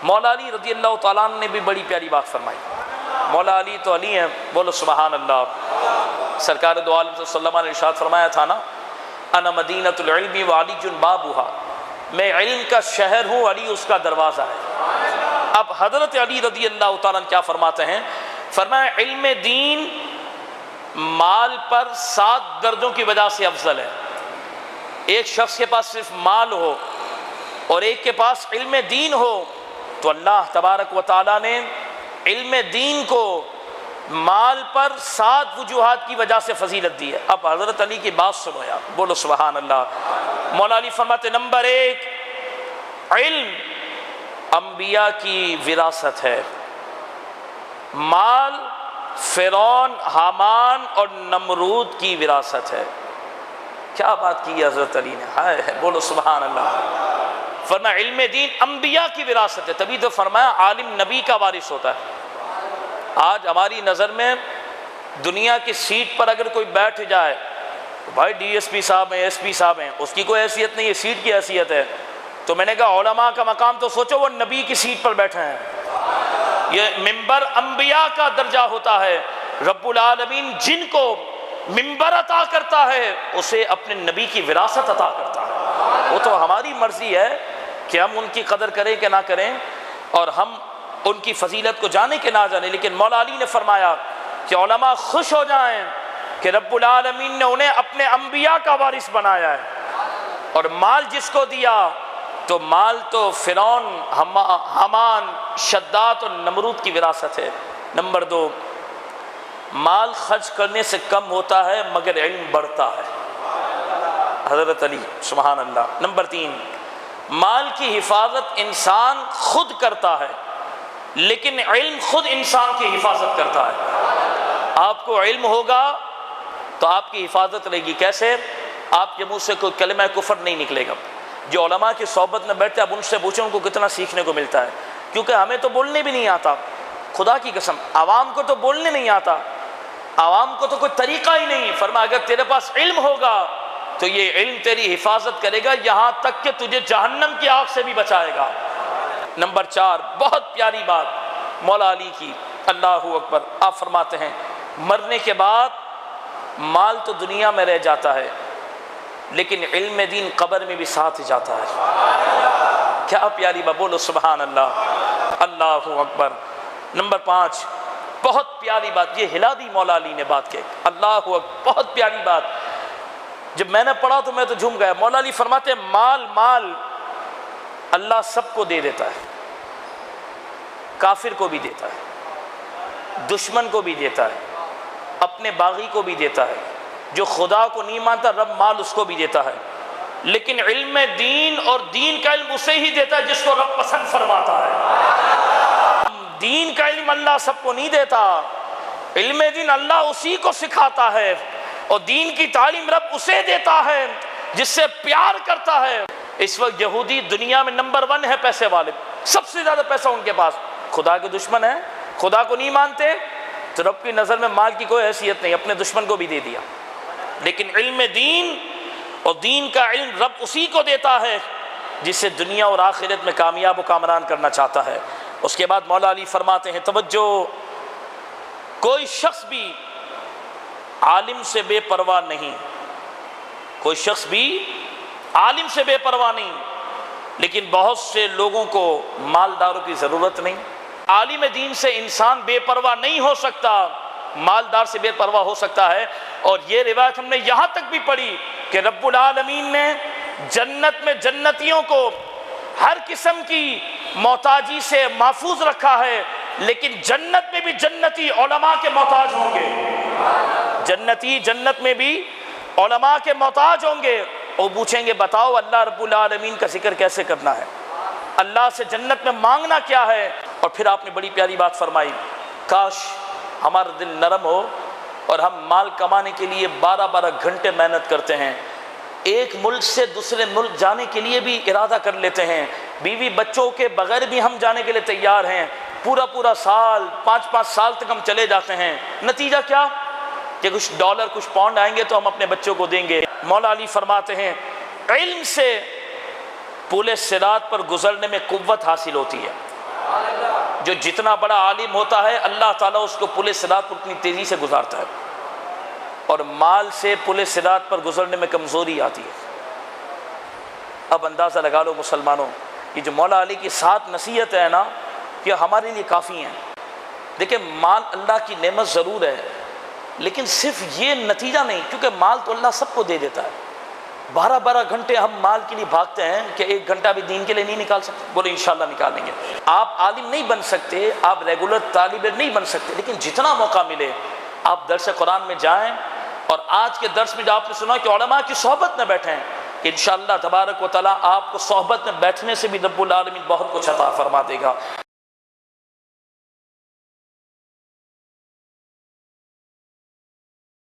مولا علی رضی اللہ تعالیٰ عنہ نے بھی بڑی پیاری بات فرمائی. مولا علی تو علی ہیں، بولو سبحان اللہ. سرکار دو عالم صلی اللہ علیہ وسلم نے ارشاد فرمایا تھا نا، انا مدینۃ العلم وعلی بابھا، میں علم کا شہر ہوں، علی اس کا دروازہ ہے. اب حضرت علی رضی اللہ تعالیٰ عنہ کیا فرماتے ہیں؟ فرمایا علم دین مال پر 7 درجوں کی وجہ سے افضل ہے. ایک شخص کے پاس صرف مال ہو اور ایک کے پاس علم دین ہو تو اللہ تبارک و تعالیٰ نے علم دین کو مال پر 7 وجوہات کی وجہ سے فضیلت دی ہے. اب حضرت علی کی بات سنو یار، بولو سبحان اللہ. مولا علی فرماتے نمبر 1، علم انبیاء کی وراثت ہے. مال فرعون، حامان اور نمرود کی وراثت ہے. کیا بات کی حضرت علی نے، ہائے بولو سبحان اللہ. فرمایا علم دین انبیاء کی وراثت ہے، تبھی تو فرمایا عالم نبی کا وارث ہوتا ہے. آج ہماری نظر میں دنیا کی سیٹ پر اگر کوئی بیٹھ جائے تو بھائی ڈی ایس پی صاحب ہیں، ایس پی صاحب ہیں، اس کی کوئی حیثیت نہیں ہے، سیٹ کی حیثیت ہے. تو میں نے کہا علماء کا مقام تو سوچو، وہ نبی کی سیٹ پر بیٹھے ہیں. یہ منبر انبیاء کا درجہ ہوتا ہے. رب العالمین جن کو منبر عطا کرتا ہے اسے اپنے نبی کی وراثت عطا کرتا ہے. وہ تو ہماری مرضی ہے کہ ہم ان کی قدر کریں کہ نہ کریں، اور ہم ان کی فضیلت کو جانے کہ نہ جانے. لیکن مولا علی نے فرمایا کہ علماء خوش ہو جائیں کہ رب العالمین نے انہیں اپنے انبیاء کا وارث بنایا ہے. اور مال جس کو دیا تو مال تو فرعون، حامان، شداد اور نمرود کی وراثت ہے. نمبر 2، مال خرچ کرنے سے کم ہوتا ہے مگر علم بڑھتا ہے. حضرت علی سبحان اللہ. نمبر 3، مال کی حفاظت انسان خود کرتا ہے لیکن علم خود انسان کی حفاظت کرتا ہے. آپ کو علم ہوگا تو آپ کی حفاظت رہے گی. کیسے؟ آپ کے منہ سے کوئی کلمہ کفر نہیں نکلے گا. جو علماء کی صحبت میں بیٹھتے اب ان سے پوچھیں ان کو کتنا سیکھنے کو ملتا ہے، کیونکہ ہمیں تو بولنے بھی نہیں آتا. خدا کی قسم عوام کو تو بولنے نہیں آتا، عوام کو تو کوئی طریقہ ہی نہیں. فرمایا اگر تیرے پاس علم ہوگا تو یہ علم تیری حفاظت کرے گا، یہاں تک کہ تجھے جہنم کی آگ سے بھی بچائے گا. نمبر 4، بہت پیاری بات مولا علی کی، اللہ اکبر. آپ فرماتے ہیں مرنے کے بعد مال تو دنیا میں رہ جاتا ہے لیکن علم دین قبر میں بھی ساتھ جاتا ہے. کیا پیاری بات، بولو سبحان اللہ. اللہ اکبر. نمبر 5، بہت پیاری بات، یہ ہلا دی مولا علی نے بات کے. اللہ اکبر، بہت پیاری بات. جب میں نے پڑھا تو میں تو جھوم گیا. مولا علی فرماتے ہیں مال اللہ سب کو دے دیتا ہے، کافر کو بھی دیتا ہے، دشمن کو بھی دیتا ہے، اپنے باغی کو بھی دیتا ہے. جو خدا کو نہیں مانتا رب مال اس کو بھی دیتا ہے. لیکن علم دین اور دین کا علم اسے ہی دیتا ہے جس کو رب پسند فرماتا ہے. دین کا علم اللہ سب کو نہیں دیتا، علم دین اللہ اسی کو سکھاتا ہے، اور دین کی تعلیم رب اسے دیتا ہے جس سے پیار کرتا ہے. اس وقت یہودی دنیا میں نمبر 1 ہے پیسے والے، سب سے زیادہ پیسہ ان کے پاس. خدا کے دشمن ہیں، خدا کو نہیں مانتے تو رب کی نظر میں مال کی کوئی حیثیت نہیں، اپنے دشمن کو بھی دے دیا. لیکن علم دین اور دین کا علم رب اسی کو دیتا ہے جسے دنیا اور آخرت میں کامیاب و کامران کرنا چاہتا ہے. اس کے بعد مولا علی فرماتے ہیں توجہ، کوئی شخص بھی عالم سے بے پرواہ نہیں، کوئی شخص بھی عالم سے بے پرواہ نہیں، لیکن بہت سے لوگوں کو مالداروں کی ضرورت نہیں. عالم دین سے انسان بے پرواہ نہیں ہو سکتا، مالدار سے بے پرواہ ہو سکتا ہے. اور یہ روایت ہم نے یہاں تک بھی پڑھی کہ رب العالمین نے جنت میں جنتیوں کو ہر قسم کی محتاجی سے محفوظ رکھا ہے، لیکن جنت میں بھی جنتی علماء کے محتاج ہوں گے. جنتی جنت میں بھی علماء کے محتاج ہوں گے. اور پوچھیں گے بتاؤ اللہ رب العالمین کا ذکر کیسے کرنا ہے، اللہ سے جنت میں مانگنا کیا ہے. اور پھر آپ نے بڑی پیاری بات فرمائی، کاش ہمارا دل نرم ہو اور ہم مال کمانے کے لیے 12 گھنٹے محنت کرتے ہیں، ایک ملک سے دوسرے ملک جانے کے لیے بھی ارادہ کر لیتے ہیں، بیوی بچوں کے بغیر بھی ہم جانے کے لیے تیار ہیں، پورا سال 5 سال تک ہم چلے جاتے ہیں. نتیجہ کیا کہ کچھ ڈالر کچھ پاؤنڈ آئیں گے تو ہم اپنے بچوں کو دیں گے. مولا علی فرماتے ہیں علم سے پل صراط پر گزرنے میں قوت حاصل ہوتی ہے. جو جتنا بڑا عالم ہوتا ہے اللہ تعالیٰ اس کو پل صراط پر اتنی تیزی سے گزارتا ہے، اور مال سے پل صراط پر گزرنے میں کمزوری آتی ہے۔ اب اندازہ لگا لو مسلمانوں، یہ جو مولا علی کی 7 نصیحت ہے نا، یہ ہمارے لیے کافی ہیں۔ دیکھیں مال اللہ کی نعمت ضرور ہے، لیکن صرف یہ نتیجہ نہیں، کیونکہ مال تو اللہ سب کو دے دیتا ہے۔ 12 گھنٹے ہم مال کے لیے بھاگتے ہیں کہ 1 گھنٹہ بھی دین کے لیے نہیں نکال سکتے؟ بولے انشاءاللہ نکالیں گے۔ آپ عالم نہیں بن سکتے، آپ ریگولر طالب علم نہیں بن سکتے، لیکن جتنا موقع ملے آپ درس قرآن میں جائیں، اور آج کے درس میں جو آپ نے سنا کہ علماء کی صحبت میں بیٹھیں، انشاءاللہ تبارک و تعالیٰ آپ کو صحبت میں بیٹھنے سے بھی رب العالمین بہت کچھ عطا فرما دے گا۔